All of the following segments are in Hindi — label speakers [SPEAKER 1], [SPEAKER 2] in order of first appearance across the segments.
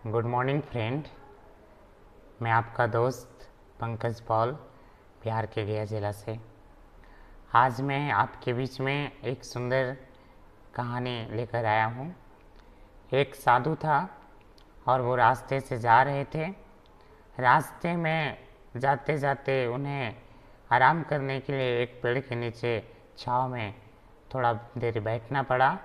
[SPEAKER 1] Good morning friend. मैं आपका दोस्त पंकज पॉल, बिहार के गया ज़िला से। आज मैं आपके बीच में एक सुंदर कहानी लेकर आया हूँ। एक साधु था और वो रास्ते से जा रहे थे। रास्ते में जाते जाते उन्हें आराम करने के लिए एक पेड़ के नीचे छाँव में थोड़ा देर बैठना पड़ा।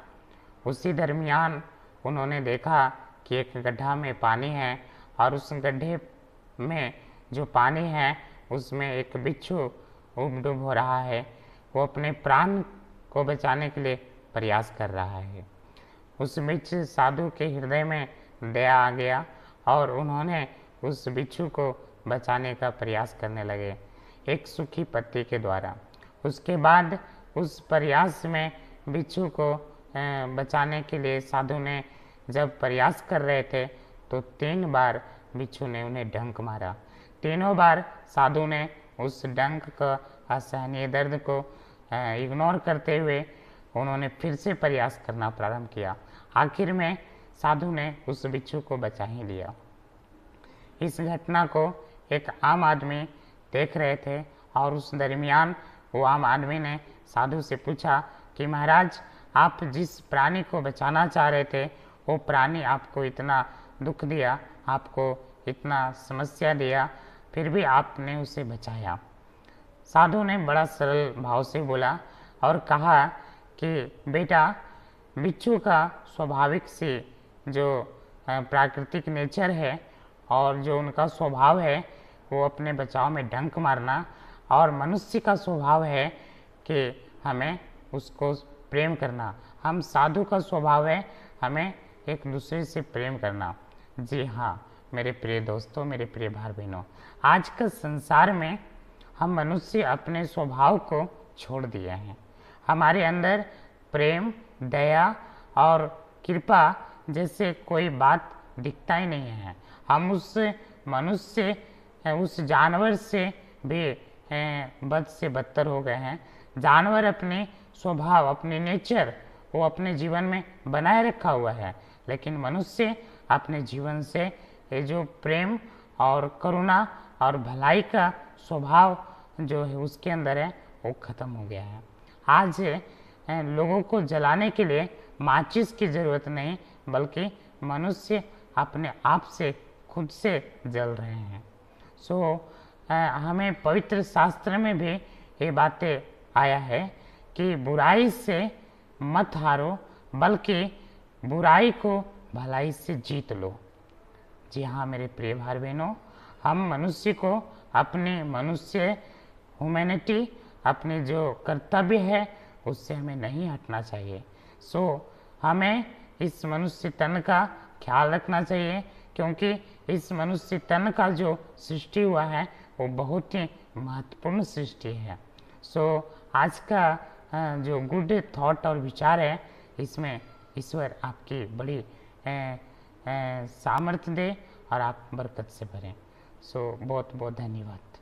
[SPEAKER 1] उसी दरमियान उन्होंने देखा कि एक गड्ढा में पानी है और उस गड्ढे में जो पानी है उसमें एक बिच्छू उब डूब हो रहा है। वो अपने प्राण को बचाने के लिए प्रयास कर रहा है। उस बीच साधु के हृदय में दया आ गया और उन्होंने उस बिच्छू को बचाने का प्रयास करने लगे एक सूखी पत्ती के द्वारा। उसके बाद उस प्रयास में बिच्छू को बचाने के लिए साधु ने जब प्रयास कर रहे थे तो 3 बार बिच्छू ने उन्हें डंक मारा। तीनों बार साधु ने उस डंक का असहनीय दर्द को इग्नोर करते हुए उन्होंने फिर से प्रयास करना प्रारंभ किया। आखिर में साधु ने उस बिच्छू को बचा ही लिया। इस घटना को एक आम आदमी देख रहे थे और उस दरमियान वो आम आदमी ने साधु से पूछा कि महाराज, आप जिस प्राणी को बचाना चाह रहे थे वो प्राणी आपको इतना दुख दिया, आपको इतना समस्या दिया, फिर भी आपने उसे बचाया। साधु ने बड़ा सरल भाव से बोला और कहा कि बेटा, बिच्छू का स्वाभाविक से जो प्राकृतिक नेचर है और जो उनका स्वभाव है वो अपने बचाव में डंक मारना, और मनुष्य का स्वभाव है कि हमें उसको प्रेम करना। हम साधु का स्वभाव है हमें एक दूसरे से प्रेम करना। जी हाँ मेरे प्रिय दोस्तों, मेरे प्रिय भाई बहनों, आज का संसार में हम मनुष्य अपने स्वभाव को छोड़ दिए हैं। हमारे अंदर प्रेम, दया और कृपा जैसे कोई बात दिखता ही नहीं है। हम उस मनुष्य, उस जानवर से भी बद से बदतर हो गए हैं। जानवर अपने स्वभाव, अपने नेचर वो अपने जीवन में बनाए रखा हुआ है, लेकिन मनुष्य अपने जीवन से ये जो प्रेम और करुणा और भलाई का स्वभाव जो है उसके अंदर है वो खत्म हो गया है। आज लोगों को जलाने के लिए माचिस की ज़रूरत नहीं, बल्कि मनुष्य अपने आप से खुद से जल रहे हैं। हमें पवित्र शास्त्र में भी ये बातें आया है कि बुराई से मत हारो, बल्कि बुराई को भलाई से जीत लो। जी हाँ मेरे प्रिय भाई बहनों, हम मनुष्य को अपने मनुष्य ह्यूमैनिटी, अपने जो कर्तव्य है उससे हमें नहीं हटना चाहिए। हमें इस मनुष्य तन का ख्याल रखना चाहिए, क्योंकि इस मनुष्य तन का जो सृष्टि हुआ है वो बहुत ही महत्वपूर्ण सृष्टि है। आज का जो गुड थॉट और विचार है इसमें ईश्वर आपकी बड़ी सामर्थ्य दे और आप बरकत से भरें। बहुत बहुत धन्यवाद।